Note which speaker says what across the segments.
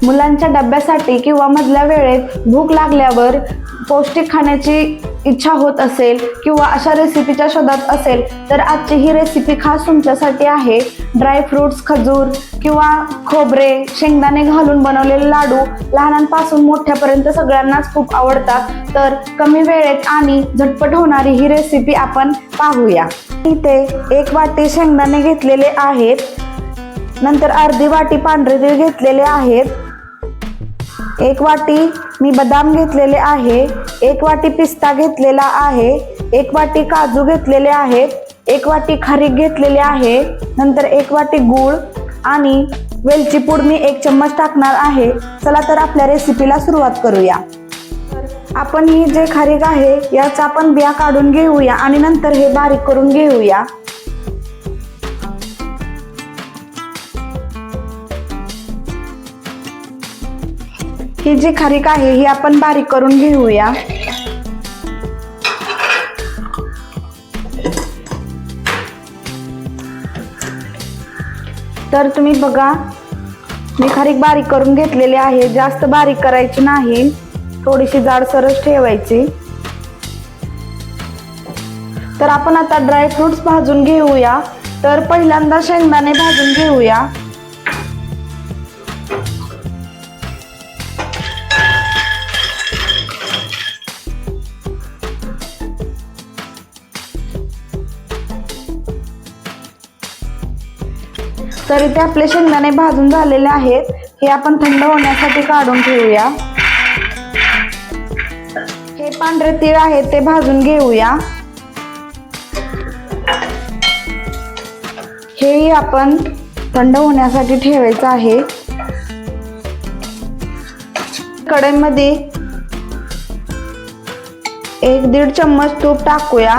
Speaker 1: मुलांच्या डब्यासाठी किंवा मधल्या वेळेत भूक लागल्यावर पौष्टिक खाण्याची इच्छा होत असेल किंवा अशा रेसिपीच्या शोधात असेल तर आजची ही रेसिपी खास तुमच्यासाठी आहे। ड्रायफ्रुट्स, खजूर किंवा खोबरे, शेंगदाणे घालून बनवलेले लाडू लहानांपासून मोठ्यापर्यंत सगळ्यांनाच खूप आवडतात। तर कमी वेळेत आणि झटपट होणारी ही रेसिपी आपण पाहूया। इथे 1 वाटी शेंगदाणे घेतलेले आहेत, नंतर अर्धी वाटी पांढरे तीळ घेतलेले आहेत, 1 वाटी मी बदाम घेतलेले आहे, 1 वाटी पिस्ता घेतलेला आहे, 1 वाटी काजू घेतलेले आहेत, 1 वाटी खारीक घेतलेले आहे, नंतर 1 वाटी गूळ आणि वेलची पूड मी 1 चम्मच टाकणार आहे। चला तर आपल्या रेसिपीला सुरुवात करूया। आपण ही जे खारीक आहे याचा आपण बिया काढून घेऊया आणि नंतर हे बारीक करून घेऊया। ही जी खारीक आहे ही आपण बारीक करून घेऊया। तर तुम्ही बघा, मी खारीक बारीक करून घेतलेली आहे। जास्त बारीक करायची नाही, थोडीशी जाडसरच ठेवायची। तर आपण आता ड्रायफ्रुट्स भाजून घेऊया। तर पहिल्यांदा शेंगदाणे भाजून घेऊया। तर इथे आपले शेंगदाणे भाजून झालेले आहेत, हे आपण थंड होण्यासाठी काढून ठेवूया। हे पांढरे तीळ आहेत ते भाजून घेऊया। हेही आपण थंड होण्यासाठी ठेवायचं आहे। कढईमध्ये 1-1.5 चम्मच तूप टाकूया,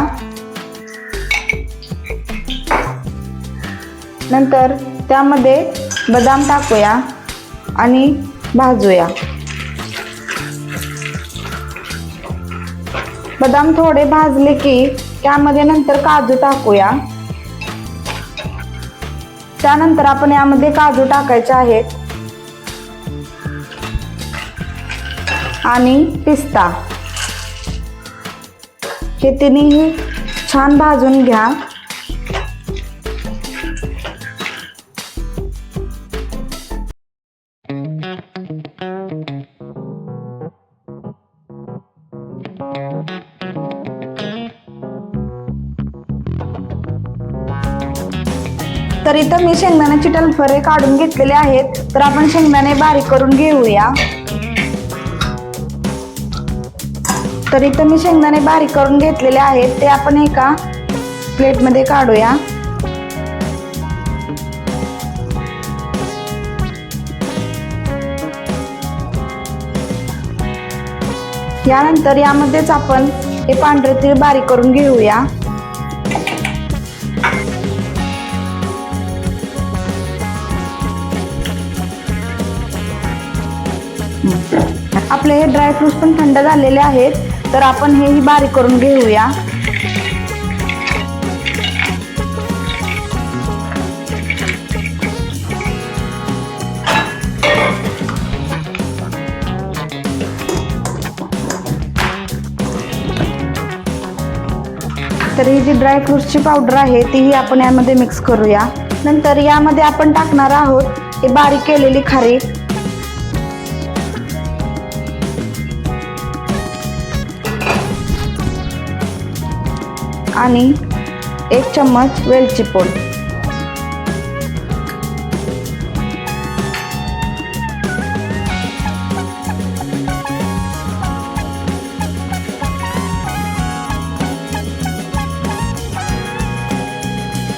Speaker 1: नंतर त्यामध्ये बदाम टाकूया आणि भाजूया। बदाम थोडे भाजले की त्यामध्ये नंतर काजू टाकूया। त्यानंतर आपण यामध्ये काजू टाकायचे आहेत आणि पिस्ता, हे तिन्ही छान भाजून घ्या। तर इथं मी शेंगदाण्याची टलफरे काढून घेतलेले आहेत। तर आपण शेंगदाणे बारीक करून घेऊया। तर इथं मी शेंगदाणे बारीक करून घेतलेले आहेत, ते आपण एका प्लेटमध्ये काढूया। यानंतर यामध्येच आपण हे पांढरे तीळ बारीक करून घेऊया। आपले हे ड्रायफ्रुट्स पण थंड झालेले आहेत, तर आपण हेही बारीक करून घेऊया। तर ही जी ड्रायफ्रुट्सची पावडर आहे तीही आपण यामध्ये मिक्स करूया। नंतर यामध्ये आपण टाकणार आहोत हे बारीक केलेली खारीक आणि 1 चम्मच वेलची पूड।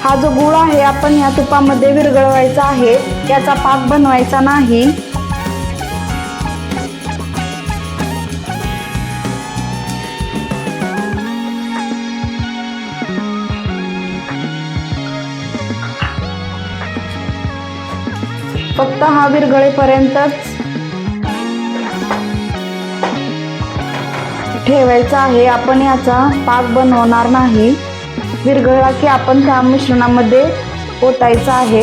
Speaker 1: हा जो गूळ आहे आपण या तुपामध्ये विरघळवायचा आहे, याचा पाक बनवायचा नाही। फक्त हा विरघळेपर्यंतच ठेवायचा आहे, आपण याचा पाक बनवणार नाही। विरघळला की आपण त्या मिश्रणामध्ये ओतायचा आहे।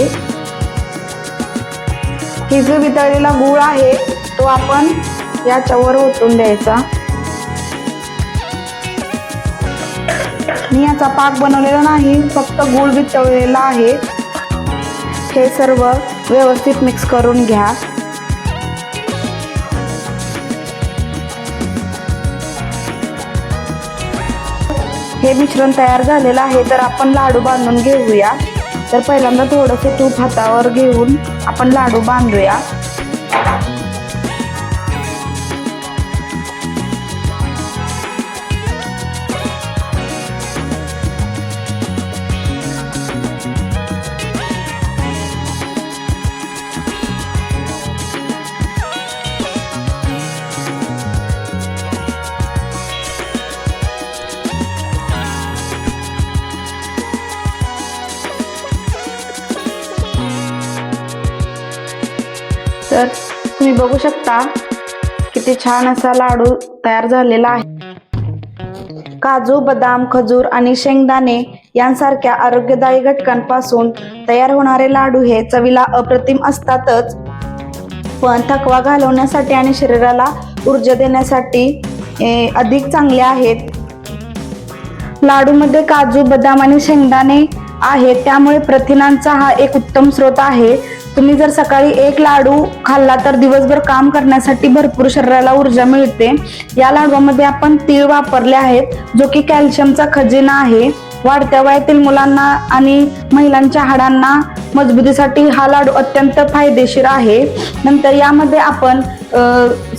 Speaker 1: ही जो वितळलेला गूळ आहे तो आपण याच्यावर ओतून द्यायचा. मी याचा पाक बनवलेला नाही, फक्त गूळ वितळलेला आहे. हे सर्व व्यवस्थित मिक्स करून घ्या. हे मिश्रण तयार झालेलं आहे, तर आपण लाडू बांधून घेऊया. तर पहिल्यांदा थोडंसं तूप हातावर घेऊन आपण लाडू बांधूया. तर तुम्ही बघू शकता किती छान असा लाडू तयार झालेला आहे. काजू, बदाम, खजूर आणि शेंगदाणे यांसारख्या आरोग्यदायी घटकांपासून तयार होणारे लाडू हे चवीला अप्रतिम असतातच, पण थकवा घालवण्यासाठी आणि शरीराला ऊर्जा देण्यासाठी अधिक चांगले आहेत. लाडूमध्ये काजू, बदाम आणि शेंगदाणे आहेत, त्यामुळे प्रथिनांचा हा एक उत्तम स्रोत आहे. तुम्ही जर सकाळी एक लाडू खाल्ला तर दिवसभर काम करण्यासाठी भरपूर शरीराला ऊर्जा मिळते. या लाडूमध्ये आपण तीळ वापरले आहेत, जो की कॅल्शियमचा खजिना आहे. वाढत्या वयातील मुलांना आणि महिलांच्या हाडांना मजबूतीसाठी हा लाडू अत्यंत फायदेशीर आहे. नंतर यामध्ये आपण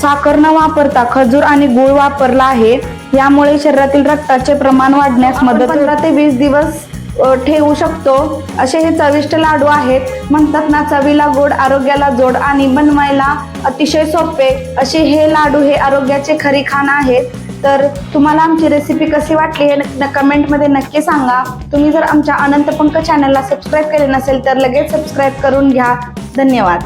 Speaker 1: साखर न वापरता खजूर आणि गूळ वापरला आहे. यामुळे शरीरातील रक्ताचे प्रमाण वाढण्यास मदत 15 ते 20 दिवस ठेवू शकतो. असे हे चविष्ट लाडू आहेत. म्हणतात ना, चवीला गोड आरोग्याला जोड, आणि बनवायला अतिशय सोपे असे हे लाडू हे आरोग्याचे खरी खाण आहेत. तर तुम्हाला आमची रेसिपी कशी वाटली हे कमेंटमध्ये नक्की सांगा. तुम्ही जर आमच्या अनंत पंख चॅनलला सबस्क्राईब केले नसेल तर लगेच सबस्क्राईब करून घ्या. धन्यवाद.